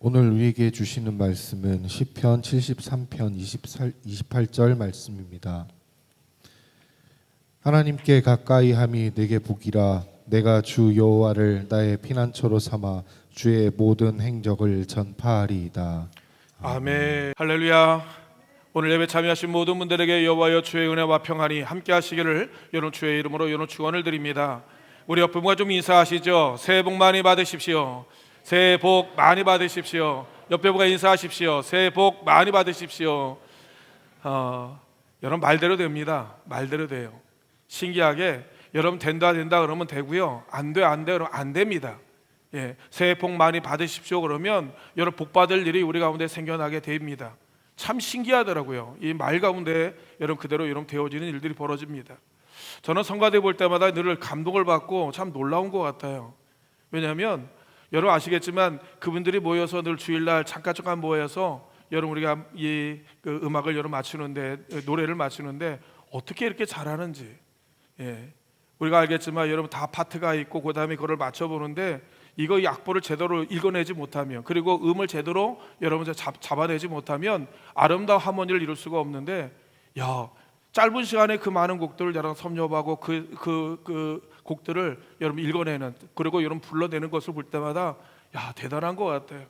오늘 우리에게 주시는 말씀은 시편 73편 28절 말씀입니다. 하나님께 가까이 함이 내게 복이라. 내가 주 여호와를 나의 피난처로 삼아 주의 모든 행적을 전파하리이다. 아멘. 할렐루야. 오늘 예배 참여하신 모든 분들에게 여호와여 주의 은혜와 평안이 함께 하시기를 여러분 주의 이름으로 여러분 축원을 드립니다. 우리 옆 분과 좀 인사하시죠. 새해 복 많이 받으십시오. 새해 복 많이 받으십시오. 옆에 분과 인사하십시오. 새해 복 많이 받으십시오. 여러분 말대로 됩니다. 말대로 돼요. 신기하게 여러분 된다 그러면 되고요. 안 돼 그러면 안 됩니다. 예, 새해 복 많이 받으십시오 그러면 여러분 복 받을 일이 우리 가운데 생겨나게 됩니다. 참 신기하더라고요. 이 말 가운데 여러분 그대로 여러분 되어지는 일들이 벌어집니다. 저는 성가대 볼 때마다 늘 감동을 받고 참 놀라운 것 같아요. 왜냐하면 여러분 아시겠지만 그분들이 모여서 늘 주일날 잠깐 모여서 여러분 우리가 이 음악을 여러분 맞추는데 노래를 맞추는데 어떻게 이렇게 잘하는지, 예, 우리가 알겠지만 여러분 다 파트가 있고 그 다음에 그걸 맞춰보는데 이거 악보를 제대로 읽어내지 못하면, 그리고 음을 제대로 여러분 잡아내지 못하면 아름다운 하모니를 이룰 수가 없는데, 야, 짧은 시간에 그 많은 곡들을 여러분 섭렵하고 그 곡들을 여러분 읽어내는, 그리고 여러분 불러내는 것을 볼 때마다 야, 대단한 것 같아요.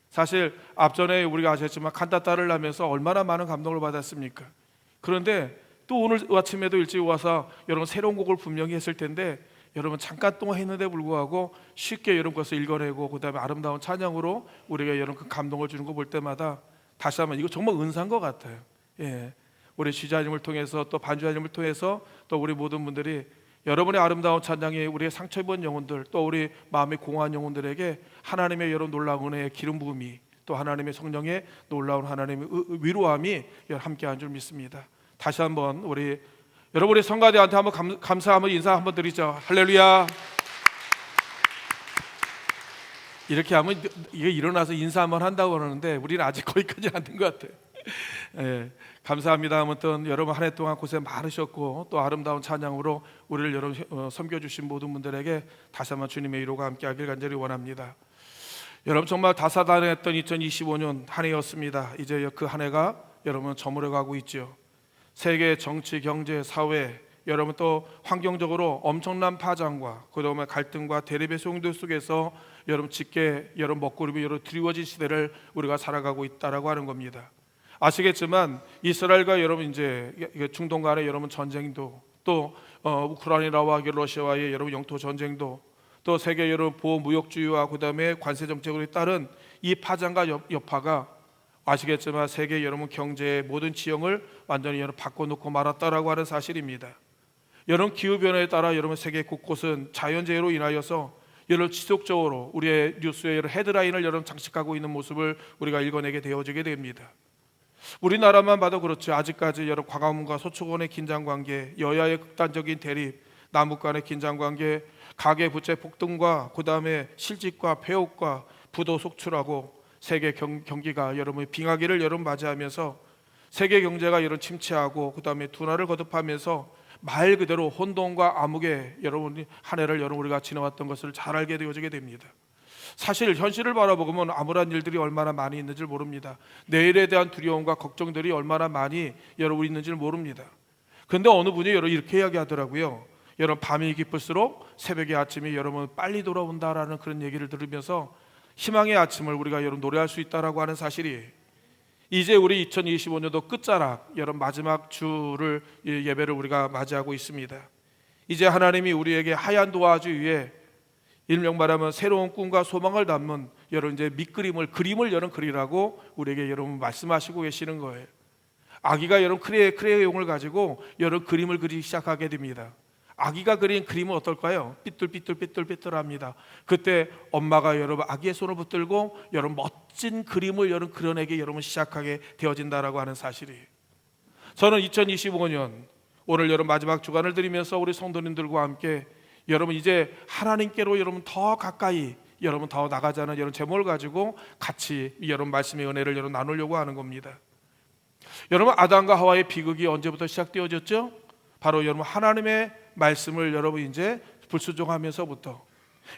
사실 앞전에 우리가 아셨지만 칸타타를 하면서 얼마나 많은 감동을 받았습니까? 그런데 또 오늘 아침에도 일찍 와서 여러분 새로운 곡을 분명히 했을 텐데 여러분 잠깐 동안 했는데 불구하고 쉽게 여러분 것을 읽어내고 그 다음에 아름다운 찬양으로 우리가 여러분 그 감동을 주는 거 볼 때마다 다시 한번 이거 정말 은사인 것 같아요. 예, 우리 지자님을 통해서 또 반주자님을 통해서 또 우리 모든 분들이 여러분의 아름다운 찬양이 우리의 상처 입은 영혼들, 또 우리 마음의 공허한 영혼들에게 하나님의 여러분 놀라운 은혜의 기름 부음이, 또 하나님의 성령의 놀라운 하나님의 위로함이 함께한 줄 믿습니다. 다시 한번 우리 여러분 우리 성가대한테 한번 감사하면 인사 한번 드리죠. 할렐루야. 이렇게 하면 이게 일어나서 인사 한번 한다고 그러는데 우리는 아직 거기까지 안 된 것 같아요. 예, 감사합니다. 아무튼 여러분 한 해 동안 고생 많으셨고 또 아름다운 찬양으로 우리를 여러분 섬겨주신 모든 분들에게 다시 한번 주님의 위로가 함께하길 간절히 원합니다. 여러분 정말 다사다난했던 2025년 한 해였습니다. 이제 그 한 해가 여러분 저물어가고 있죠. 세계 정치, 경제, 사회, 여러분 또 환경적으로 엄청난 파장과 그다음에 갈등과 대립의 소용돌이 속에서 여러분 짙게 여러분 먹구름이 여러분 드리워진 시대를 우리가 살아가고 있다라고 하는 겁니다. 아시겠지만 이스라엘과 여러분 이제 중동 간의 여러분 전쟁도, 또 우크라이나와 러시아와의 여러분 영토 전쟁도, 또 세계 여러분 보호 무역주의와 그다음에 관세 정책으로 따른 이 파장과 여파가 아시겠지만 세계 여러분 경제의 모든 지형을 완전히 여러분 바꿔놓고 말았다라고 하는 사실입니다. 여러분 기후 변화에 따라 여러분 세계 곳곳은 자연재해로 인하여서 여러분 지속적으로 우리의 뉴스의 여러 헤드라인을 여러분 장식하고 있는 모습을 우리가 읽어내게 되어지게 됩니다. 우리나라만 봐도 그렇죠. 아직까지 여러 광화문과 서초원의 긴장관계, 여야의 극단적인 대립, 남북 간의 긴장관계, 가계 부채 폭등과 그 다음에 실직과 폐업과 부도 속출하고 세계 경기가 여러분 빙하기를 여러분 맞이하면서 세계 경제가 여러분 침체하고 그 다음에 둔화를 거듭하면서 말 그대로 혼돈과 암흑의 여러분 한 해를 여러분 우리가 지나왔던 것을 잘 알게 되어지게 됩니다. 사실 현실을 바라보면 암울한 일들이 얼마나 많이 있는지 모릅니다. 내일에 대한 두려움과 걱정들이 얼마나 많이 여러분 있는지 모릅니다. 그런데 어느 분이 여러분 이렇게 이야기하더라고요. 여러분 밤이 깊을수록 새벽의 아침이 여러분 빨리 돌아온다라는 그런 얘기를 들으면서 희망의 아침을 우리가 여러분 노래할 수 있다라고 하는 사실이, 이제 우리 2025년도 끝자락 여러분 마지막 주를 예배를 우리가 맞이하고 있습니다. 이제 하나님이 우리에게 하얀 도화지 위에 일명 말하면 새로운 꿈과 소망을 담은 여러분 이제 그림을 여러분 그리라고 우리에게 여러분 말씀하시고 계시는 거예요. 아기가 여러분 크레용을 가지고 여러분 그림을 그리기 시작하게 됩니다. 아기가 그린 그림은 어떨까요? 삐뚤삐뚤합니다. 그때 엄마가 여러분 아기의 손을 붙들고 여러분 멋진 그림을 여러분 그려내게 여러분 시작하게 되어진다라고 하는 사실이, 저는 2025년 오늘 여러분 마지막 주간을 드리면서 우리 성도님들과 함께 여러분 이제 하나님께로 여러분 더 가까이 여러분 더 나가자는 여러분 제목을 가지고 같이 여러분 말씀의 은혜를 여러분 나누려고 하는 겁니다. 여러분 아담과 하와의 비극이 언제부터 시작되어졌죠? 바로 여러분 하나님의 말씀을 여러분 이제 불순종하면서부터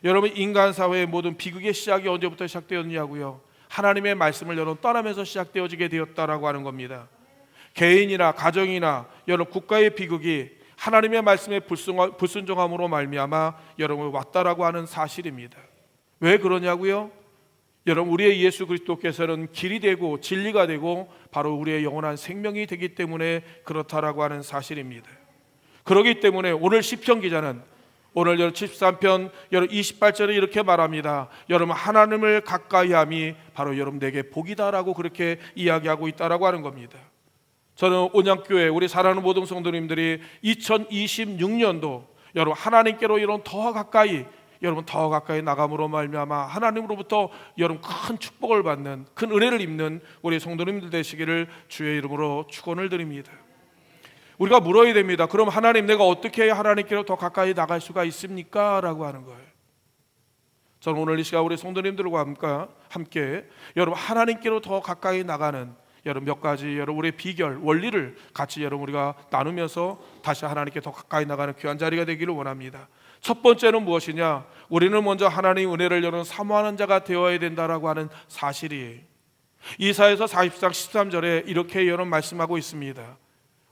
여러분 인간 사회의 모든 비극의 시작이 언제부터 시작되었냐고요? 하나님의 말씀을 여러분 떠나면서 시작되어지게 되었다라고 하는 겁니다. 개인이나 가정이나 여러분 국가의 비극이 하나님의 말씀에 불순종함으로 말미암아 여러분 왔다라고 하는 사실입니다. 왜 그러냐고요? 여러분 우리의 예수 그리스도께서는 길이 되고 진리가 되고 바로 우리의 영원한 생명이 되기 때문에 그렇다라고 하는 사실입니다. 그렇기 때문에 오늘 시편 기자는 오늘 73편 28절에 이렇게 말합니다. 여러분 하나님을 가까이함이 바로 여러분 내게 복이다라고 그렇게 이야기하고 있다라고 하는 겁니다. 저는 온양교회 우리 사랑하는 모든 성도님들이 2026년도 여러분 하나님께로 여러분 더 가까이 나감으로 말미암아 하나님으로부터 여러분 큰 축복을 받는 큰 은혜를 입는 우리 성도님들 되시기를 주의 이름으로 축원을 드립니다. 우리가 물어야 됩니다. 그럼 하나님 내가 어떻게 해야 하나님께로 더 가까이 나갈 수가 있습니까? 라고 하는 거예요. 저는 오늘 이 시간 우리 성도님들과 함께 여러분 하나님께로 더 가까이 나가는 여러분 몇 가지 여러분 우리의 비결 원리를 같이 여러분 우리가 나누면서 다시 하나님께 더 가까이 나가는 귀한 자리가 되기를 원합니다. 첫 번째는 무엇이냐? 우리는 먼저 하나님의 은혜를 여러분 사모하는 자가 되어야 된다라고 하는 사실이에요. 이사야서 40장 13절에 이렇게 여러분 말씀하고 있습니다.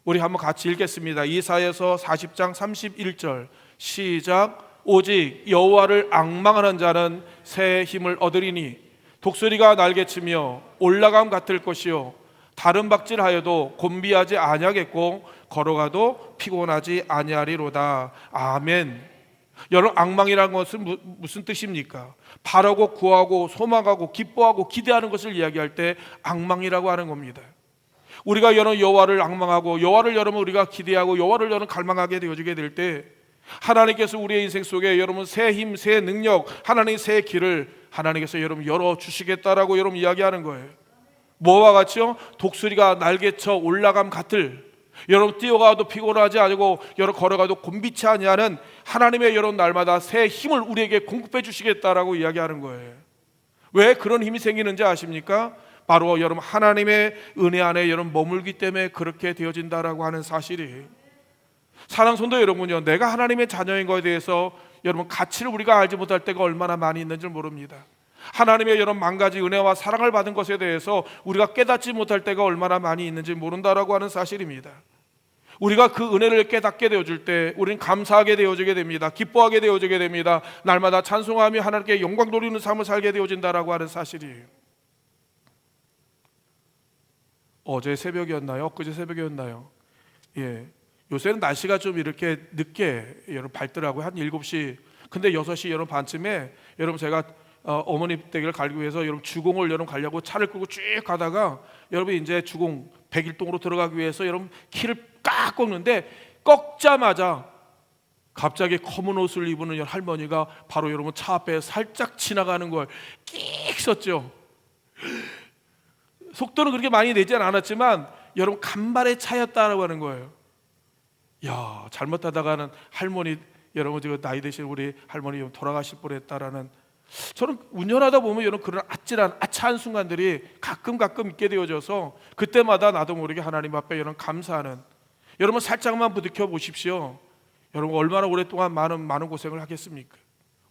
우리 한번 같이 읽겠습니다. 이사야서 40장 31절 시작. 오직 여호와를 앙망하는 자는 새 힘을 얻으리니 독수리가 날개치며 올라감 같을 것이요 다른 박질하여도 곤비하지 아니하겠고 걸어가도 피곤하지 아니하리로다. 아멘. 여러분 앙망이라는 것은 무슨 뜻입니까? 바라고 구하고 소망하고 기뻐하고 기대하는 것을 이야기할 때 앙망이라고 하는 겁니다. 우리가 여러분 여호와를 앙망하고 여호와를 여러분 우리가 기대하고 여호와를 여러분 갈망하게 되어지게 될 때 하나님께서 우리의 인생 속에 여러분 새 힘, 새 능력, 하나님의 새 길을 하나님께서 여러분 열어 주시겠다라고 여러분 이야기하는 거예요. 뭐와 같이요? 독수리가 날개쳐 올라감 같을 여러분 뛰어가도 피곤하지 않고 여러분 걸어가도 곤비치 아니하는 하나님의 여러분 날마다 새 힘을 우리에게 공급해 주시겠다라고 이야기하는 거예요. 왜 그런 힘이 생기는지 아십니까? 바로 여러분 하나님의 은혜 안에 여러분 머물기 때문에 그렇게 되어진다라고 하는 사실이. 사랑하는 성도 여러분요, 내가 하나님의 자녀인 것에 대해서 여러분 가치를 우리가 알지 못할 때가 얼마나 많이 있는지 모릅니다. 하나님의 여러분 만 가지 은혜와 사랑을 받은 것에 대해서 우리가 깨닫지 못할 때가 얼마나 많이 있는지 모른다라고 하는 사실입니다. 우리가 그 은혜를 깨닫게 되어질 때 우리는 감사하게 되어지게 됩니다. 기뻐하게 되어지게 됩니다. 날마다 찬송하며 하나님께 영광 돌리는 삶을 살게 되어진다라고 하는 사실이에요. 어제 새벽이었나요? 엊그제 새벽이었나요? 예. 요새는 날씨가 좀 이렇게 늦게 여러분 밝더라고요. 한 7시. 근데 6시 여러분 반쯤에 여러분 제가 어머니 댁을 가기 위해서 여러분 주공을 여러분 가려고 차를 끌고 쭉 가다가 여러분 이제 주공 101동으로 들어가기 위해서 여러분 키를 꽉 꺾는데 꺾자마자 갑자기 검은 옷을 입은 할머니가 바로 여러분 차 앞에 살짝 지나가는 걸 끽 썼죠. 속도는 그렇게 많이 내지는 않았지만 여러분 간발의 차였다라고 하는 거예요. 야, 잘못하다가는 할머니 여러분 지금 나이 드신 우리 할머니 돌아가실 뻔했다라는. 저는 운전하다 보면 여러분 그런 아찔한 아차한 순간들이 가끔 있게 되어져서 그때마다 나도 모르게 하나님 앞에 여러분 감사하는. 여러분 살짝만 부딪혀 보십시오. 여러분 얼마나 오랫동안 많은 고생을 하겠습니까?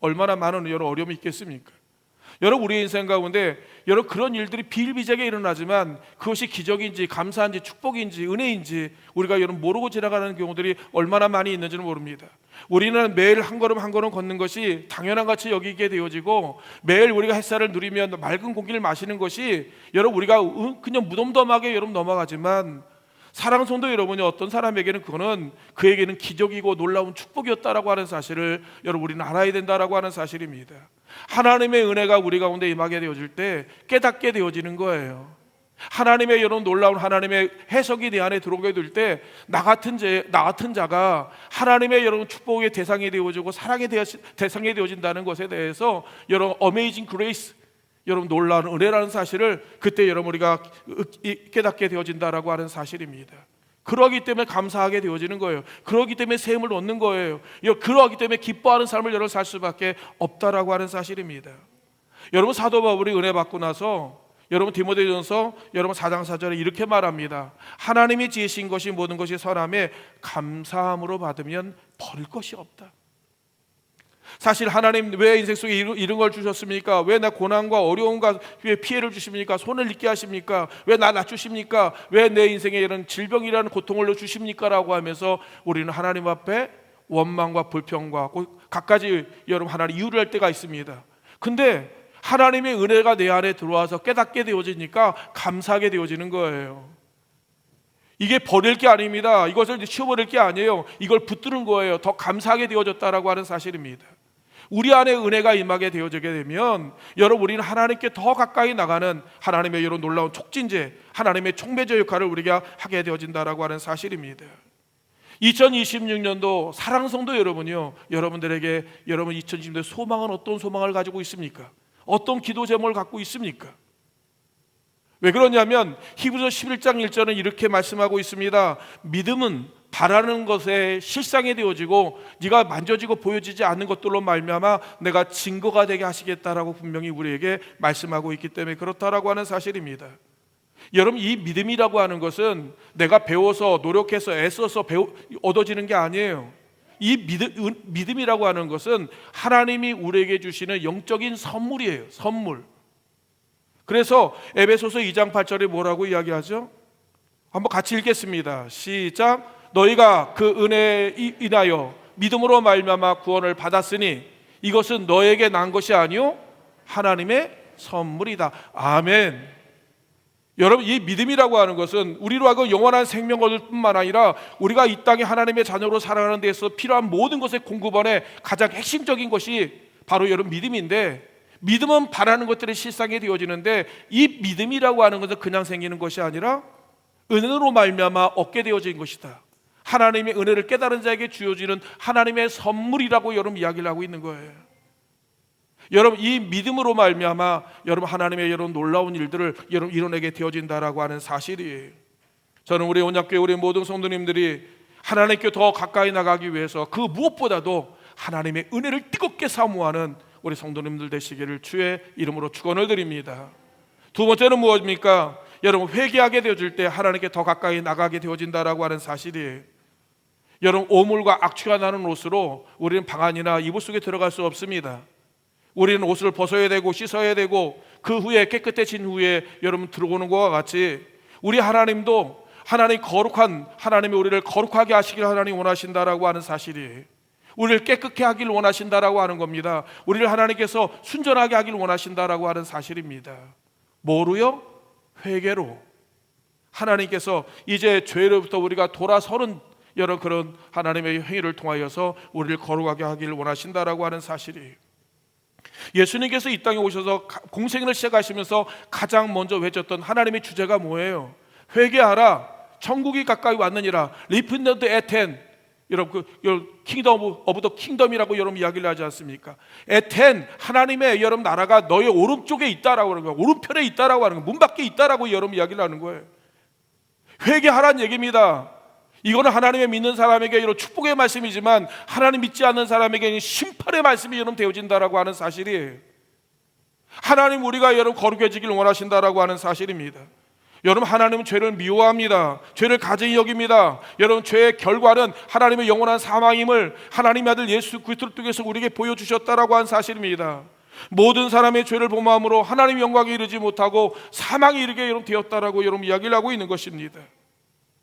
얼마나 많은 여러 어려움이 있겠습니까? 여러분 우리 인생 가운데 여러분 그런 일들이 비일비재하게 일어나지만 그것이 기적인지 감사한지 축복인지 은혜인지 우리가 여러분 모르고 지나가는 경우들이 얼마나 많이 있는지는 모릅니다. 우리는 매일 한 걸음 한 걸음 걷는 것이 당연한 같이 여기게 되어지고 매일 우리가 햇살을 누리며 맑은 공기를 마시는 것이 여러분 우리가 그냥 무덤덤하게 여러분 넘어가지만 사랑하는 성도 여러분이 어떤 사람에게는 그거는 그에게는 기적이고 놀라운 축복이었다라고 하는 사실을 여러분 우리는 알아야 된다라고 하는 사실입니다. 하나님의 은혜가 우리 가운데 임하게 되어질 때 깨닫게 되어지는 거예요. 하나님의 여러분 놀라운 하나님의 해석이 내 안에 들어오게 될 때 나 같은 자가 하나님의 여러분 축복의 대상이 되어지고 사랑의 대상이 되어진다는 것에 대해서 여러분 어메이징 그레이스 여러분 놀라운 은혜라는 사실을 그때 여러분 우리가 깨닫게 되어진다라고 하는 사실입니다. 그러기 때문에 감사하게 되어지는 거예요. 그러기 때문에 새 힘을 얻는 거예요. 그러기 때문에 기뻐하는 삶을 여러분 살 수밖에 없다라고 하는 사실입니다. 여러분 사도 바울이 은혜 받고 나서 여러분 디모데전서 여러분 4장 4절에 이렇게 말합니다. 하나님이 지으신 것이 모든 것이 선함에 감사함으로 받으면 버릴 것이 없다. 사실 하나님 왜 인생 속에 이런 걸 주셨습니까? 왜 나 고난과 어려움과 피해를 주십니까? 손을 잊게 하십니까? 왜 나 낮추십니까? 왜 내 인생에 이런 질병이라는 고통을 주십니까? 라고 하면서 우리는 하나님 앞에 원망과 불평과 갖가지 여러분 하나님 이유를 할 때가 있습니다. 근데 하나님의 은혜가 내 안에 들어와서 깨닫게 되어지니까 감사하게 되어지는 거예요. 이게 버릴 게 아닙니다. 이것을 치워버릴 게 아니에요. 이걸 붙드는 거예요. 더 감사하게 되어졌다라고 하는 사실입니다. 우리 안에 은혜가 임하게 되어지게 되면 여러분 우리는 하나님께 더 가까이 나가는 하나님의 이런 놀라운 촉진제, 하나님의 촉매제 역할을 우리가 하게 되어진다라고 하는 사실입니다. 2026년도 사랑성도 여러분이요, 여러분들에게 여러분 2020년도 소망은 어떤 소망을 가지고 있습니까? 어떤 기도 제목을 갖고 있습니까? 왜 그러냐면 히브리서 11장 1절은 이렇게 말씀하고 있습니다. 믿음은 바라는 것에 실상이 되어지고 네가 만져지고 보여지지 않는 것들로 말미암아 내가 증거가 되게 하시겠다라고 분명히 우리에게 말씀하고 있기 때문에 그렇다라고 하는 사실입니다. 여러분 이 믿음이라고 하는 것은 내가 배워서 노력해서 애써서 얻어지는 게 아니에요. 이 믿음이라고 하는 것은 하나님이 우리에게 주시는 영적인 선물이에요. 선물. 그래서 에베소서 2장 8절에 뭐라고 이야기하죠? 한번 같이 읽겠습니다. 시작. 너희가 그 은혜에 인하여 믿음으로 말미암아 구원을 받았으니 이것은 너에게 난 것이 아니요 하나님의 선물이다. 아멘. 여러분 이 믿음이라고 하는 것은 우리로 하여금 영원한 생명 얻을 뿐만 아니라 우리가 이 땅에 하나님의 자녀로 살아가는 데 있어서 필요한 모든 것의 공급원의 가장 핵심적인 것이 바로 여러분 믿음인데, 믿음은 바라는 것들이 실상이 되어지는데 이 믿음이라고 하는 것은 그냥 생기는 것이 아니라 은혜로 말미암아 얻게 되어진 것이다. 하나님의 은혜를 깨달은 자에게 주어지는 하나님의 선물이라고 여러분 이야기를 하고 있는 거예요. 여러분 이 믿음으로 말미암아 여러분 하나님의 여러분 놀라운 일들을 여러분 이뤄내게 되어진다라고 하는 사실이에요. 저는 우리 온약교회 우리 모든 성도님들이 하나님께 더 가까이 나가기 위해서 그 무엇보다도 하나님의 은혜를 뜨겁게 사모하는 우리 성도님들 되시기를 주의 이름으로 축원을 드립니다. 두 번째는 무엇입니까? 여러분 회개하게 되어질 때 하나님께 더 가까이 나가게 되어진다라고 하는 사실이에요. 여러분 오물과 악취가 나는 옷으로 우리는 방 안이나 이불 속에 들어갈 수 없습니다. 우리는 옷을 벗어야 되고 씻어야 되고 그 후에 깨끗해진 후에 여러분 들어오는 것과 같이 우리 하나님도 하나님 거룩한 하나님이 우리를 거룩하게 하시길 하나님 원하신다라고 하는 사실이에요. 우리를 깨끗게 하길 원하신다라고 하는 겁니다. 우리를 하나님께서 순전하게 하길 원하신다라고 하는 사실입니다. 뭐로요? 회개로. 하나님께서 이제 죄로부터 우리가 돌아서는 여러 그런 하나님의 행위를 통하여서 우리를 거룩하게 하길 원하신다라고 하는 사실이에요. 예수님께서 이 땅에 오셔서 공생을 시작하시면서 가장 먼저 외쳤던 하나님의 주제가 뭐예요? 회개하라, 천국이 가까이 왔느니라. 리펜트 에텐, 여러분 그 킹덤 오브 더 킹덤이라고 여러분 이야기를 하지 않습니까? 에텐, 하나님의 여러분 나라가 너의 오른쪽에 있다라고 하는 거예요. 오른편에 있다라고 하는 거예요. 문 밖에 있다라고 여러분 이야기를 하는 거예요. 회개하라는 얘기입니다. 이거는 하나님의 믿는 사람에게 이런 축복의 말씀이지만 하나님 믿지 않는 사람에게는 심판의 말씀이 여러분 되어진다라고 하는 사실이에요. 하나님 우리가 여러분 거룩해지길 원하신다라고 하는 사실입니다. 여러분 하나님은 죄를 미워합니다. 죄를 가증히 여깁니다. 여러분 죄의 결과는 하나님의 영원한 사망임을 하나님의 아들 예수 그리스도를 통해서 우리에게 보여주셨다라고 하는 사실입니다. 모든 사람의 죄를 범함으로 하나님의 영광에 이르지 못하고 사망에 이르게 여러분 되었다라고 여러분 이야기를 하고 있는 것입니다.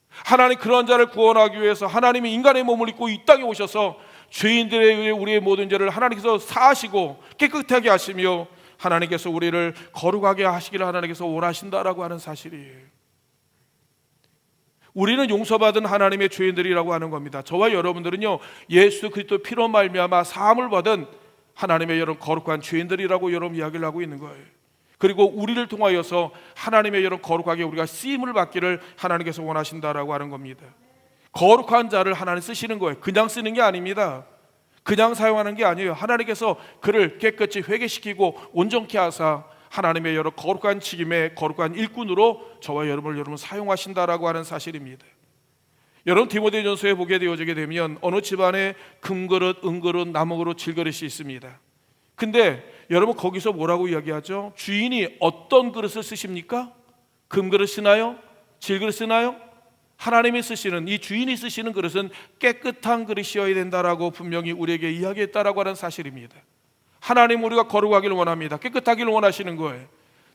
하나님 그런 자를 구원하기 위해서 하나님이 인간의 몸을 입고 이 땅에 오셔서 죄인들에 의해 우리의 모든 죄를 하나님께서 사하시고 깨끗하게 하시며 하나님께서 우리를 거룩하게 하시기를 하나님께서 원하신다라고 하는 사실이에요. 우리는 용서받은 하나님의 죄인들이라고 하는 겁니다. 저와 여러분들은요 예수 그리스도 피로 말미암아 사함을 받은 하나님의 여러분 거룩한 죄인들이라고 여러분 이야기를 하고 있는 거예요. 그리고 우리를 통하여서 하나님의 여러분 거룩하게 우리가 쓰임을 받기를 하나님께서 원하신다라고 하는 겁니다. 거룩한 자를 하나님 쓰시는 거예요. 그냥 쓰는 게 아닙니다. 그냥 사용하는 게 아니에요. 하나님께서 그를 깨끗이 회개시키고 온전케 하사 하나님의 여러 거룩한 직임의 거룩한 일꾼으로 저와 여러분 사용하신다라고 하는 사실입니다. 여러분 디모데전서에 보게 되어지게 되면 어느 집안에 금그릇, 은그릇, 나무그릇, 질그릇이 있습니다. 근데 여러분 거기서 뭐라고 이야기하죠? 주인이 어떤 그릇을 쓰십니까? 금그릇 쓰나요? 질그릇 쓰나요? 하나님이 쓰시는, 이 주인이 쓰시는 그릇은 깨끗한 그릇이어야 된다라고 분명히 우리에게 이야기했다라고 하는 사실입니다. 하나님, 우리가 거룩하기를 원합니다. 깨끗하기를 원하시는 거예요.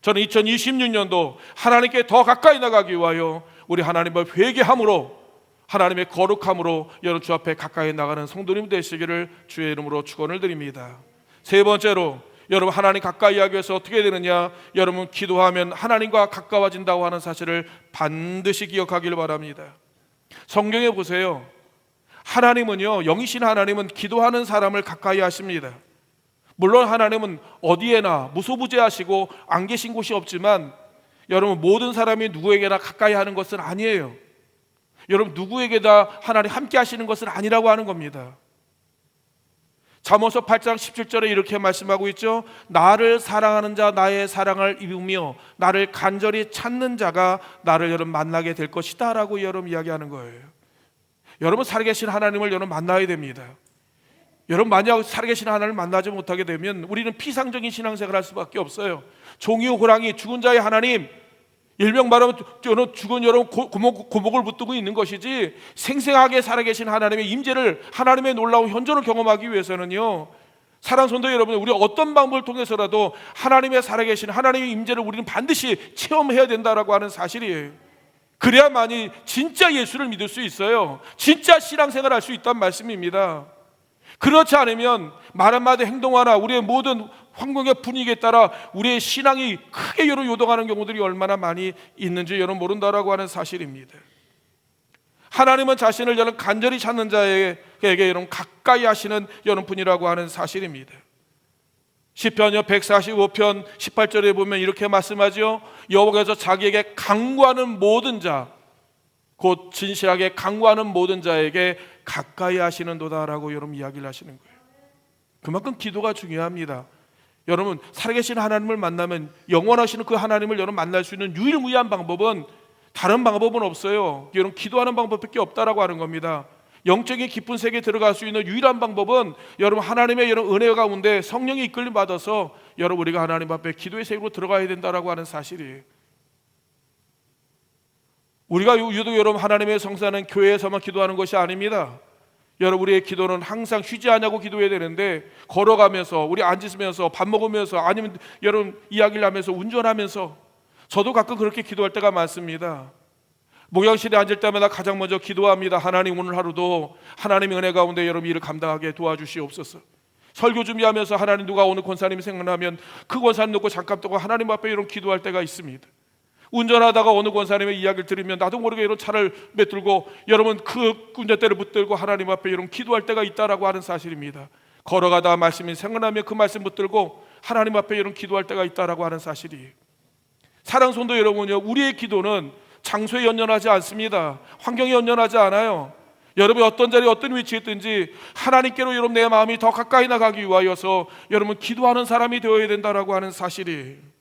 저는 2026년도 하나님께 더 가까이 나가기 위하여 우리 하나님을 회개함으로, 하나님의 거룩함으로 여러분 주 앞에 가까이 나가는 성도님 되시기를 주의 이름으로 축원을 드립니다. 세 번째로, 여러분 하나님 가까이 하기 위해서 어떻게 되느냐? 여러분 기도하면 하나님과 가까워진다고 하는 사실을 반드시 기억하기를 바랍니다. 성경에 보세요. 하나님은요, 영이신 하나님은 기도하는 사람을 가까이 하십니다. 물론 하나님은 어디에나 무소부재하시고 안 계신 곳이 없지만, 여러분 모든 사람이 누구에게나 가까이 하는 것은 아니에요. 여러분 누구에게나 하나님 함께 하시는 것은 아니라고 하는 겁니다. 잠언서 8장 17절에 이렇게 말씀하고 있죠. 나를 사랑하는 자 나의 사랑을 입으며 나를 간절히 찾는 자가 나를 여러분 만나게 될 것이다 라고 여러분 이야기하는 거예요. 여러분 살아계신 하나님을 여러분 만나야 됩니다. 여러분 만약 살아계신 하나님을 만나지 못하게 되면 우리는 피상적인 신앙생활을 할 수밖에 없어요. 종이 호랑이, 죽은 자의 하나님, 일명 말하면 죽은 여러분 고목을 붙들고 있는 것이지, 생생하게 살아계신 하나님의 임재를, 하나님의 놀라운 현존을 경험하기 위해서는요, 사랑하는 성도 여러분, 우리 어떤 방법을 통해서라도 하나님의 살아계신 하나님의 임재를 우리는 반드시 체험해야 된다라고 하는 사실이에요. 그래야만이 진짜 예수를 믿을 수 있어요. 진짜 신앙생활을 할 수 있다는 말씀입니다. 그렇지 않으면 말 한마디 행동 하나, 우리의 모든 환경의 분위기에 따라 우리의 신앙이 크게 요동하는 경우들이 얼마나 많이 있는지 여러분 모른다라고 하는 사실입니다. 하나님은 자신을 여러분 간절히 찾는 자에게 여러분 가까이 하시는 여러분 분이라고 하는 사실입니다. 시편요 145편 18절에 보면 이렇게 말씀하죠. 여호와께서 자기에게 간구하는 모든 자, 곧 진실하게 간구하는 모든 자에게 가까이 하시는도다라고 여러분 이야기를 하시는 거예요. 그만큼 기도가 중요합니다. 여러분 살아계신 하나님을 만나면, 영원하시는 그 하나님을 여러분 만날 수 있는 유일무이한 방법은, 다른 방법은 없어요. 여러분 기도하는 방법밖에 없다라고 하는 겁니다. 영적인 깊은 세계에 들어갈 수 있는 유일한 방법은 여러분 하나님의 여러분 은혜 가운데 성령이 이끌림 받아서 여러분 우리가 하나님 앞에 기도의 세계로 들어가야 된다라고 하는 사실이에요. 우리가 유독 여러분 하나님의 성사는 교회에서만 기도하는 것이 아닙니다. 여러분 우리의 기도는 항상 쉬지 않냐고 기도해야 되는데, 걸어가면서, 우리 앉으면서, 밥 먹으면서, 아니면 여러분 이야기를 하면서, 운전하면서, 저도 가끔 그렇게 기도할 때가 많습니다. 목양실에 앉을 때마다 가장 먼저 기도합니다. 하나님 오늘 하루도 하나님의 은혜 가운데 여러분 일을 감당하게 도와주시옵소서. 설교 준비하면서 하나님 누가 오늘 권사님이 생각나면 그 권사님 놓고 잠깐 두고 하나님 앞에 이런 기도할 때가 있습니다. 운전하다가 어느 권사님의 이야기를 들으면 나도 모르게 이런 차를 매들고 여러분 그 운전대를 붙들고 하나님 앞에 이런 기도할 때가 있다라고 하는 사실입니다. 걸어가다가 말씀이 생각나면 그 말씀 붙들고 하나님 앞에 이런 기도할 때가 있다라고 하는 사실이에요. 사랑하는 성도 여러분요, 우리의 기도는 장소에 연연하지 않습니다. 환경에 연연하지 않아요. 여러분이 어떤 자리에 어떤 위치에 있든지 하나님께로 여러분 내 마음이 더 가까이 나가기 위하여서 여러분 기도하는 사람이 되어야 된다라고 하는 사실이에요.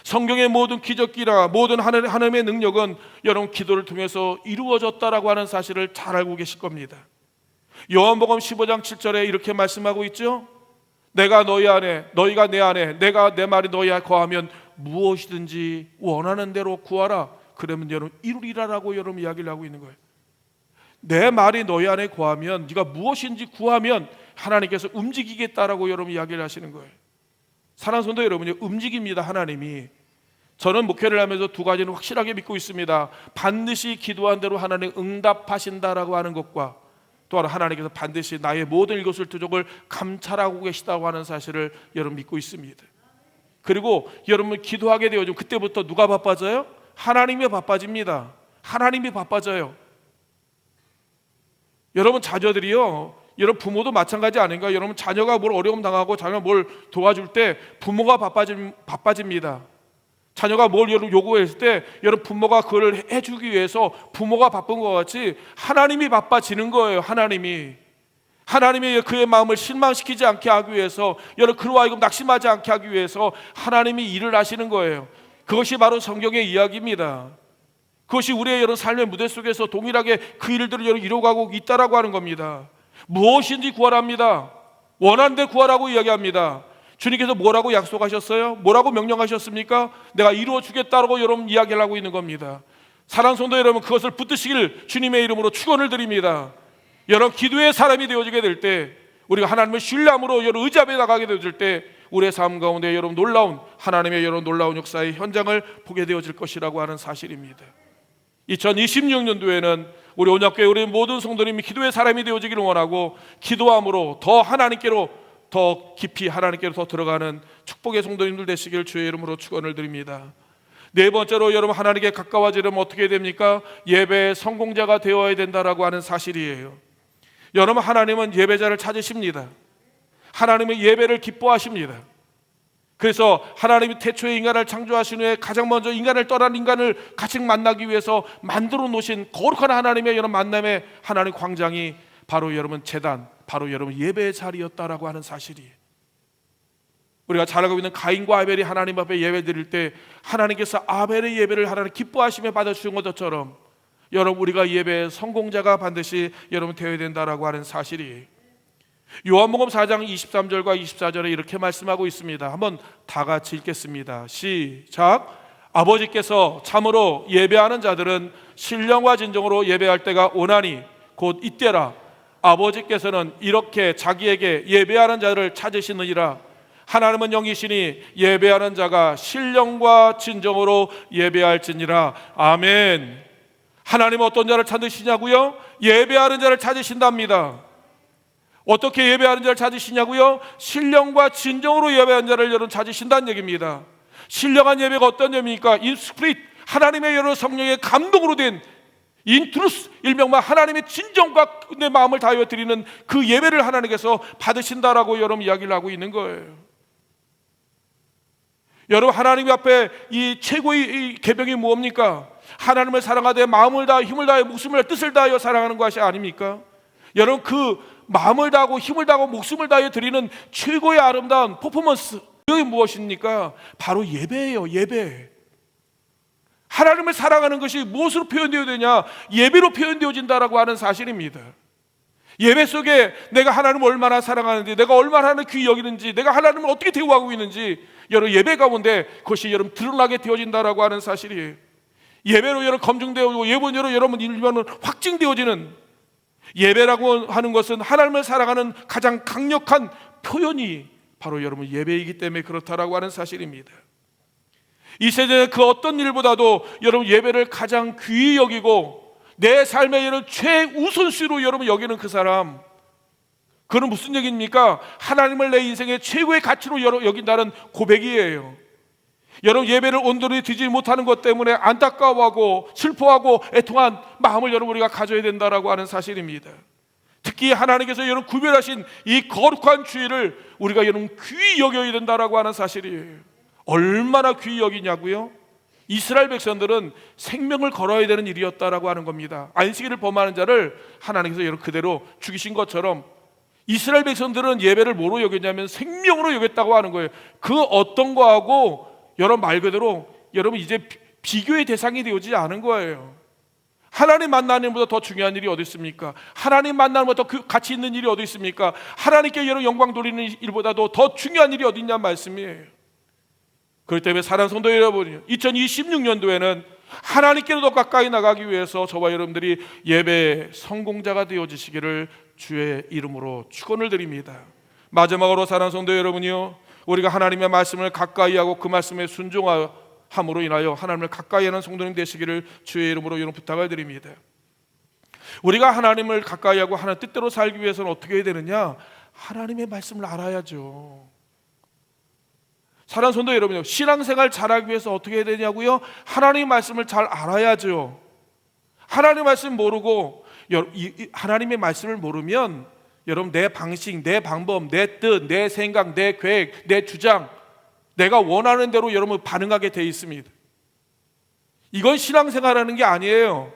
성경의 모든 기적이나 모든 하나님의 능력은 여러분 기도를 통해서 이루어졌다라고 하는 사실을 잘 알고 계실 겁니다. 요한복음 15장 7절에 이렇게 말씀하고 있죠. 내가 너희 안에, 너희가 내 안에, 내가 내 말이 너희 안에 거하면 무엇이든지 원하는 대로 구하라. 그러면 여러분 이루리라라고 여러분 이야기를 하고 있는 거예요. 내 말이 너희 안에 거하면, 네가 무엇인지 구하면 하나님께서 움직이겠다라고 여러분 이야기를 하시는 거예요. 사랑하는 성도 여러분이 움직입니다. 하나님이. 저는 목회를 하면서 두 가지는 확실하게 믿고 있습니다. 반드시 기도한 대로 하나님 응답하신다라고 하는 것과, 또 하나님께서 반드시 나의 모든 일거수일투족을 감찰하고 계시다고 하는 사실을 여러분 믿고 있습니다. 그리고 여러분 기도하게 되어지면 그때부터 누가 바빠져요? 하나님이 바빠집니다. 하나님이 바빠져요. 여러분 자녀들이요, 여러분 부모도 마찬가지 아닌가? 여러분 자녀가 뭘 어려움 당하고 자녀가 뭘 도와줄 때 부모가 바빠집니다. 자녀가 뭘 여러분 요구했을 때 여러분 부모가 그걸 해주기 위해서 부모가 바쁜 것 같이 하나님이 바빠지는 거예요. 하나님이 그의 마음을 실망시키지 않게 하기 위해서, 여러분 그로 하여금 낙심하지 않게 하기 위해서 하나님이 일을 하시는 거예요. 그것이 바로 성경의 이야기입니다. 그것이 우리의 여러분 삶의 무대 속에서 동일하게 그 일들을 여러분 이루어가고 있다라고 하는 겁니다. 무엇인지 구하랍니다. 원하는데 구하라고 이야기합니다. 주님께서 뭐라고 약속하셨어요? 뭐라고 명령하셨습니까? 내가 이루어 주겠다라고 여러분 이야기를 하고 있는 겁니다. 사랑하는 성도 여러분, 그것을 붙드시길 주님의 이름으로 축원을 드립니다. 여러분, 기도의 사람이 되어지게 될 때, 우리가 하나님을 신뢰함으로 여러분 의지 앞에 나가게 되어질 때, 우리의 삶 가운데 여러분 놀라운 하나님의 여러분 놀라운 역사의 현장을 보게 되어질 것이라고 하는 사실입니다. 2026년도에는 우리 온약교회 우리 모든 성도님이 기도의 사람이 되어지기를 원하고, 기도함으로 더 하나님께로 더 깊이 하나님께로 더 들어가는 축복의 성도님들 되시길 주의 이름으로 축원을 드립니다. 네 번째로 여러분, 하나님께 가까워지려면 어떻게 됩니까? 예배의 성공자가 되어야 된다라고 하는 사실이에요. 여러분, 하나님은 예배자를 찾으십니다. 하나님은 예배를 기뻐하십니다. 그래서 하나님이 태초에 인간을 창조하신 후에 가장 먼저 인간을 떠난 인간을 같이 만나기 위해서 만들어 놓으신 거룩한 하나님의 여러분 만남의 하나님 광장이 바로 여러분 제단, 바로 여러분 예배의 자리였다라고 하는 사실이에요. 우리가 잘 알고 있는 가인과 아벨이 하나님 앞에 예배 드릴 때 하나님께서 아벨의 예배를 하나님 기뻐하시며 받아주신 것처럼, 여러분 우리가 예배의 성공자가 반드시 여러분 되어야 된다라고 하는 사실이에요. 요한복음 4장 23절과 24절에 이렇게 말씀하고 있습니다. 한번 다 같이 읽겠습니다. 시작. 아버지께서 참으로 예배하는 자들은 신령과 진정으로 예배할 때가 오나니 곧 이때라. 아버지께서는 이렇게 자기에게 예배하는 자를 찾으시느니라. 하나님은 영이시니 예배하는 자가 신령과 진정으로 예배할지니라. 아멘. 하나님은 어떤 자를 찾으시냐고요? 예배하는 자를 찾으신답니다. 어떻게 예배하는 자를 찾으시냐고요? 신령과 진정으로 예배하는 자를 여러분 찾으신다는 얘기입니다. 신령한 예배가 어떤 예배입니까? 인 스피릿, 하나님의 여러 성령의 감동으로 된 인트루스, 일명만 하나님의 진정과 내 마음을 다하여 드리는 그 예배를 하나님께서 받으신다라고 여러분 이야기를 하고 있는 거예요. 여러분, 하나님 앞에 이 최고의 이 계명이 무엇입니까? 하나님을 사랑하되 마음을 다하여 힘을 다하여 목숨을 뜻을 다하여 사랑하는 것이 아닙니까? 여러분, 그 마음을 다하고 힘을 다하고 목숨을 다하여 드리는 최고의 아름다운 퍼포먼스, 그게 무엇입니까? 바로 예배예요. 예배. 하나님을 사랑하는 것이 무엇으로 표현되어야 되냐? 예배로 표현되어진다라고 하는 사실입니다. 예배 속에 내가 하나님을 얼마나 사랑하는지, 내가 얼마나 하나님을 귀히 여기는지, 내가 하나님을 어떻게 대우하고 있는지, 여러분 예배 가운데 그것이 여러분 드러나게 되어진다라고 하는 사실이에요. 예배로 여러분 검증되어지고 예배로 여러분 일면은 확증되어지는, 예배라고 하는 것은 하나님을 사랑하는 가장 강력한 표현이 바로 여러분 예배이기 때문에 그렇다라고 하는 사실입니다. 이 세대는 그 어떤 일보다도 여러분 예배를 가장 귀히 여기고 내 삶의 일을 최우선시로 여러분 여기는 그 사람, 그는 무슨 얘기입니까? 하나님을 내 인생의 최고의 가치로 여긴다는 고백이에요. 여러분, 예배를 온전히 드리지 못하는 것 때문에 안타까워하고 슬퍼하고 애통한 마음을 여러분 우리가 가져야 된다라고 하는 사실입니다. 특히 하나님께서 여러분 구별하신 이 거룩한 주일을 우리가 여러분 귀히 여겨야 된다라고 하는 사실이에요. 얼마나 귀히 여기냐고요? 이스라엘 백성들은 생명을 걸어야 되는 일이었다라고 하는 겁니다. 안식일을 범하는 자를 하나님께서 여러분 그대로 죽이신 것처럼 이스라엘 백성들은 예배를 뭐로 여겼냐면 생명으로 여겼다고 하는 거예요. 그 어떤 거하고 여러분 말 그대로 여러분 이제 비교의 대상이 되어지지 않은 거예요. 하나님 만나는 것보다 더 중요한 일이 어디 있습니까? 하나님 만나는 것보다 더 가치 있는 일이 어디 있습니까? 하나님께 여러분 영광 돌리는 일보다도 더 중요한 일이 어디 있냐는 말씀이에요. 그렇기 때문에 사랑하는 성도 여러분, 2026년도에는 하나님께로 더 가까이 나가기 위해서 저와 여러분들이 예배의 성공자가 되어지시기를 주의 이름으로 축원을 드립니다. 마지막으로 사랑하는 성도 여러분이요, 우리가 하나님의 말씀을 가까이 하고 그 말씀에 순종함으로 인하여 하나님을 가까이 하는 성도님 되시기를 주의 이름으로 이런 부탁을 드립니다. 우리가 하나님을 가까이 하고 하나님 뜻대로 살기 위해서는 어떻게 해야 되느냐? 하나님의 말씀을 알아야죠. 사랑하는 성도 여러분요, 신앙생활 잘하기 위해서 어떻게 해야 되냐고요? 하나님의 말씀을 잘 알아야죠. 하나님의 말씀 모르고 하나님의 말씀을 모르면 여러분 내 방식, 내 방법, 내 뜻, 내 생각, 내 계획, 내 주장, 내가 원하는 대로 여러분 반응하게 돼 있습니다. 이건 신앙생활하는 게 아니에요.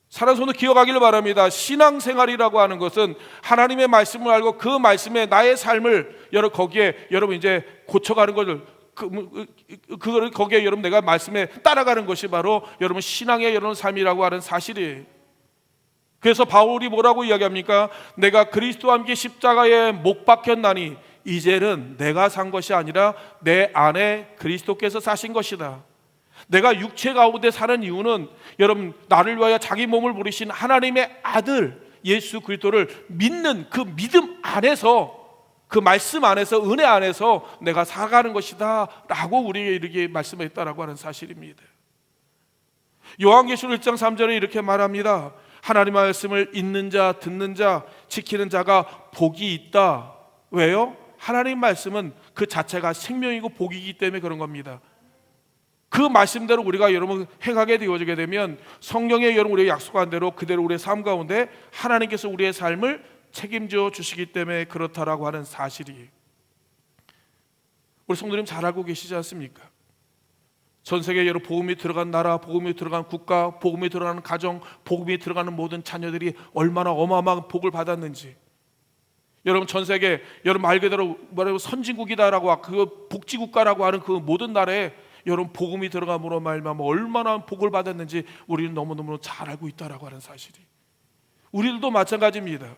사랑하는 성도 기억하기를 바랍니다. 신앙생활이라고 하는 것은 하나님의 말씀을 알고 그 말씀에 나의 삶을 여러분 거기에 여러분 이제 고쳐가는 것을 그거를 거기에 여러분 내가 말씀에 따라가는 것이 바로 여러분 신앙의 여러분 삶이라고 하는 사실이에요. 그래서 바울이 뭐라고 이야기합니까? 내가 그리스도와 함께 십자가에 못 박혔나니 이제는 내가 산 것이 아니라 내 안에 그리스도께서 사신 것이다. 내가 육체 가운데 사는 이유는 여러분 나를 위하여 자기 몸을 버리신 하나님의 아들 예수 그리스도를 믿는 그 믿음 안에서, 그 말씀 안에서, 은혜 안에서 내가 살아가는 것이다 라고 우리에게 이렇게 말씀했다라고 하는 사실입니다. 요한계시록 1장 3절에 이렇게 말합니다. 하나님의 말씀을 읽는 자, 듣는 자, 지키는 자가 복이 있다. 왜요? 하나님 말씀은 그 자체가 생명이고 복이기 때문에 그런 겁니다. 그 말씀대로 우리가 여러분 행하게 되어지게 되면 성경에 여러분 우리가 약속한 대로 그대로 우리의 삶 가운데 하나님께서 우리의 삶을 책임져 주시기 때문에 그렇다라고 하는 사실이, 우리 성도님 잘 알고 계시지 않습니까? 전 세계 여러 복음이 들어간 나라, 복음이 들어간 국가, 복음이 들어가는 가정, 복음이 들어가는 모든 자녀들이 얼마나 어마어마한 복을 받았는지, 여러분 전 세계 여러분 말 그대로 말하면 선진국이다라고, 그 복지국가라고 하는 그 모든 나라에 여러분 복음이 들어감으로 말미암아 얼마나 복을 받았는지 우리는 너무너무 잘 알고 있다라고 하는 사실이, 우리들도 마찬가지입니다.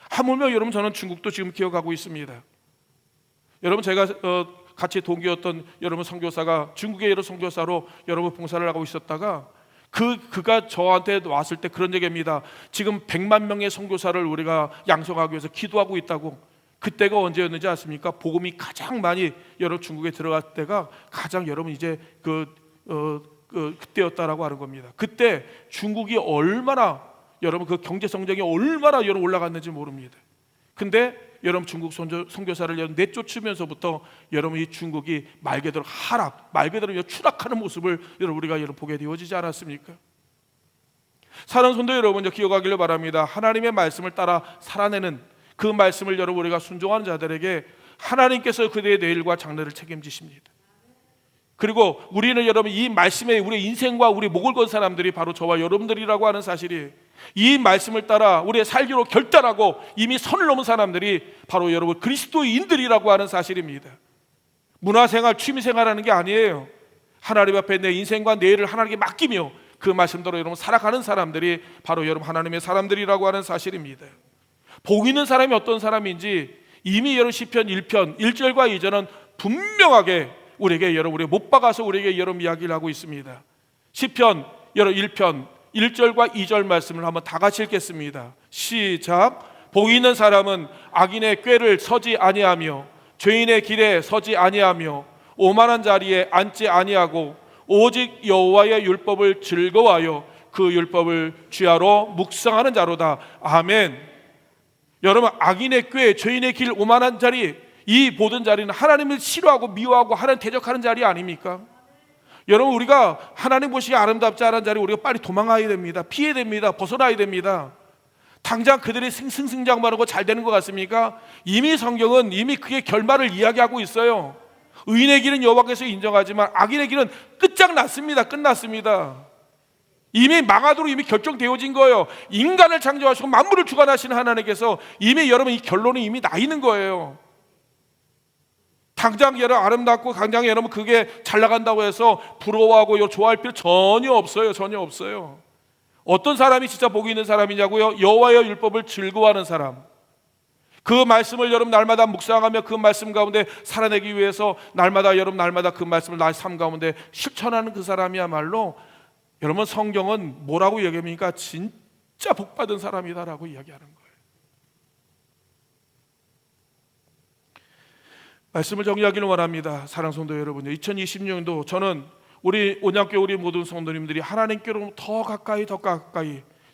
하물며 여러분 저는 중국도 지금 기억하고 있습니다. 여러분 제가 같이 동기였던 여러분 선교사가 중국의 여러 선교사로 여러분 봉사를 하고 있었다가 그가 저한테 왔을 때 그런 얘기입니다. 지금 100만 명의 선교사를 우리가 양성하기 위해서 기도하고 있다고. 그때가 언제였는지 아십니까? 복음이 가장 많이 여러분 중국에 들어갈 때가 가장 여러분 이제 그때였다라고 하는 겁니다. 그때 중국이 얼마나 여러분 그 경제 성장이 얼마나 여러분 올라갔는지 모릅니다. 근데 여러분 중국 선교사를 여러분 내쫓으면서부터 여러분 이 중국이 말 그대로 하락, 말 그대로 추락하는 모습을 여러분 우리가 여러분 보게 되어지지 않았습니까? 사랑하는 성도 여러분, 기억하기를 바랍니다. 하나님의 말씀을 따라 살아내는 그 말씀을 여러분 우리가 순종하는 자들에게 하나님께서 그들의 내일과 장래를 책임지십니다. 그리고 우리는 여러분 이 말씀에 우리 인생과 우리 목을 건 사람들이 바로 저와 여러분들이라고 하는 사실이, 이 말씀을 따라 우리의 살기로 결단하고 이미 선을 넘은 사람들이 바로 여러분 그리스도인들이라고 하는 사실입니다. 문화생활, 취미생활하는 게 아니에요. 하나님 앞에 내 인생과 내일을 하나님께 맡기며 그 말씀대로 여러분 살아가는 사람들이 바로 여러분 하나님의 사람들이라고 하는 사실입니다. 복 있는 사람이 어떤 사람인지 이미 여러분 시편 1편 1절과 2절은 분명하게 우리에게 여러분 우리 못 박아서 우리에게 여러분 이야기를 하고 있습니다. 시편 여러분 1편 1절과 2절 말씀을 한번 다 같이 읽겠습니다. 시작. 복 있는 사람은 악인의 꾀를 서지 아니하며 죄인의 길에 서지 아니하며 오만한 자리에 앉지 아니하고 오직 여호와의 율법을 즐거워하여 그 율법을 주야로 묵상하는 자로다. 아멘. 여러분 악인의 꾀, 죄인의 길, 오만한 자리, 이 모든 자리는 하나님을 싫어하고 미워하고 하나님 대적하는 자리 아닙니까? 여러분 우리가 하나님 보시기에 아름답지 않은 자리 우리가 빨리 도망가야 됩니다. 피해야 됩니다. 벗어나야 됩니다. 당장 그들이 승승장구하고 잘 되는 것 같습니까? 이미 성경은 이미 그의 결말을 이야기하고 있어요. 의인의 길은 여호와께서 인정하지만 악인의 길은 끝장났습니다. 끝났습니다. 이미 망하도록 이미 결정되어진 거예요. 인간을 창조하시고 만물을 주관하시는 하나님께서 이미 여러분 이 결론이 이미 나 있는 거예요. 당장 여러분 아름답고 당장 여러분 그게 잘 나간다고 해서 부러워하고 좋아할 필요 전혀 없어요. 전혀 없어요. 어떤 사람이 진짜 복이 있는 사람이냐고요? 여호와의 율법을 즐거워하는 사람. 그 말씀을 여러분 날마다 묵상하며 그 말씀 가운데 살아내기 위해서 날마다 여러분 날마다 그 말씀을 나의 삶 가운데 실천하는 그 사람이야말로 여러분 성경은 뭐라고 얘기합니까? 진짜 복받은 사람이다라고 이야기하는 거예요. 말씀을 정리하기를 원합니다. 사랑하는 성도 여러분, 2026년도 저는 우리 온양교회 우리 모든 성도님들이 하나님께로 더 가까이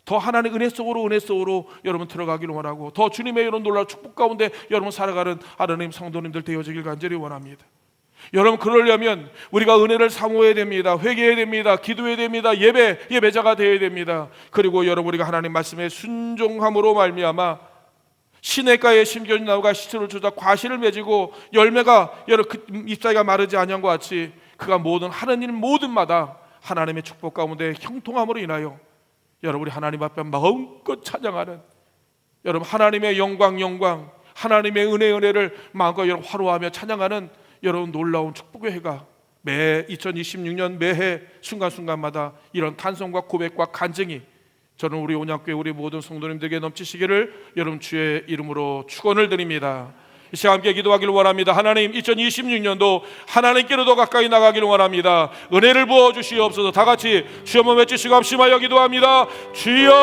더 하나님의 은혜 속으로 여러분 들어가기를 원하고 더 주님의 이런 놀라운 축복 가운데 여러분 살아가는 하나님 성도님들 되어지길 간절히 원합니다. 여러분 그러려면 우리가 은혜를 사모해야 됩니다. 회개해야 됩니다. 기도해야 됩니다. 예배자가 되어야 됩니다. 그리고 여러분 우리가 하나님 말씀에 순종함으로 말미암아 시냇가에 심겨진 나무가 시초를 주다 과실을 맺고 열매가 여러 잎사귀가 마르지 아니한 것 같이 그가 모든 하는 일 모든마다 하나님의 축복 가운데 형통함으로 인하여 여러분 우리 하나님 앞에 마음껏 찬양하는 여러분 하나님의 영광 하나님의 은혜를 마음껏 여러분 화로하며 찬양하는 여러분 놀라운 축복의 해가 매 2026년 매해 순간순간마다 이런 탄성과 고백과 간증이 저는 우리 온양교회 우리 모든 성도님들에게 넘치시기를 여러분 주의 이름으로 축원을 드립니다. 이 시간 함께 기도하기를 원합니다. 하나님, 2026년도 하나님께로 더 가까이 나가기를 원합니다. 은혜를 부어 주시옵소서. 다 같이 주여 한번 외치시고 합심하여 기도합니다. 주여,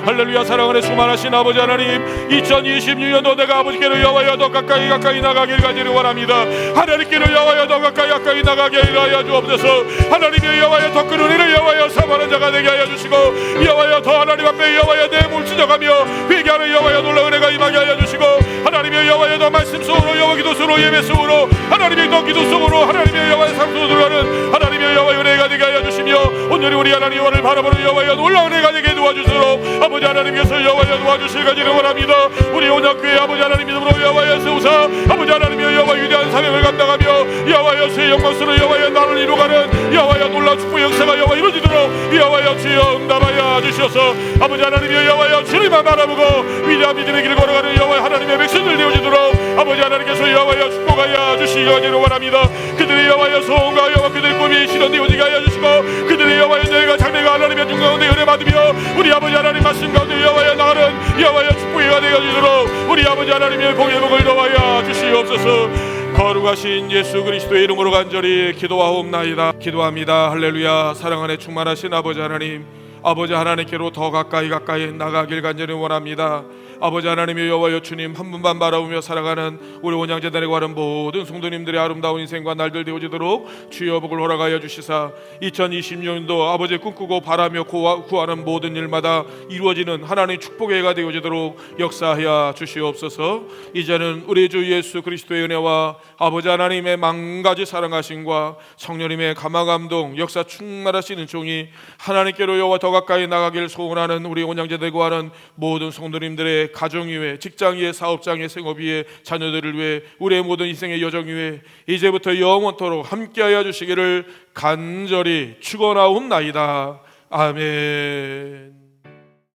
할렐루야. 사랑하는 충만하신 아버지 하나님, 2026년도 내가 아버지께로 여호와여 더 가까이 나가길 가지를 원합니다. 하나님께로 여호와여 더 가까이 나가게 하여 주옵소서. 하나님의 여호와여 더 큰 은혜를 여호와여 사모하는 자가 되게 하여 주시고, 여호와여 더 하나님 앞에 여호와여 내 물지져가며 회개하는 여호와여 놀라운 은혜가 임하게 하여 주시고, 하나님의 여호와여 더 말씀 속으로 여호와 기도 속으로 예배 속으로 하나님의 더 기도 속으로 하나님의 여호와의 삶 속으로 들어가는 하나님의 여호와의 은혜가 되게 하여 주시며, 온전히 우리 하나님 여호와를 바라보는 여호와여 놀라운 은혜가 되게 도와주시도록 아버지 하나님께서 여호와여 도와주실 가지를 원합니다. 우리 온약교회 아버지 하나님 믿음으로 여호와여 세우사 아버지 하나님의 여호와 위대한 사명을 감당하며 여호와여 주의 영광스러운 여호와여 나를 이루가는 여호와여 놀라운 축복 역사가 여호와 이루어지도록 여호와여 주여 응답하여 주시옵소서. 아버지 하나님의 여호와여 주님만 바라보고 위대한 믿음의 길을 걸어가는 여호와 하나님의 백성들 되어지도록 아버지 하나님께서 여호와여 축복하여 주시기를 원합니다. 그들의 여호와여 소원과 여호와 그들의 꿈이 실현되어지게 하여 주시고, 그들의 여호와여 너희가 장래가 하나님의 중 가운데 은혜 받으며 우리 아버지 하나님 말씀 가운데 여호와여 나가는 여호와여 축복이 되어지도록 우리 아버지 하나님의 복의 복을 더하여 주시옵소서. 거룩하신 예수 그리스도의 이름으로 간절히 기도하옵나이다. 기도합니다. 할렐루야. 사랑 안에 충만하신 아버지 하나님, 아버지 하나님께로 더 가까이 나가길 간절히 원합니다. 아버지 하나님의 여호와여 주님 한 분만 바라보며 살아가는 우리 온양재단에 관한 모든 성도님들의 아름다운 인생과 날들 되어지도록 주여 복을 허락하여 주시사, 2020년도 아버지 꿈꾸고 바라며 구하는 모든 일마다 이루어지는 하나님의 축복의 해가 되어지도록 역사하여 주시옵소서. 이제는 우리 주 예수 그리스도의 은혜와 아버지 하나님의 만가지 사랑하심과 성령님의 감화감동 역사 충만하시는 종이 하나님께로 여호와 더 가까이 나가길 소원하는 우리 온양재단과 하는 모든 성도님들의 가정 위에, 직장 위에, 사업장 위에, 생업 위에, 자녀들을 위해, 우리의 모든 인생의 여정 위에 이제부터 영원토록 함께하여 주시기를 간절히 축원하옵나이다. 아멘.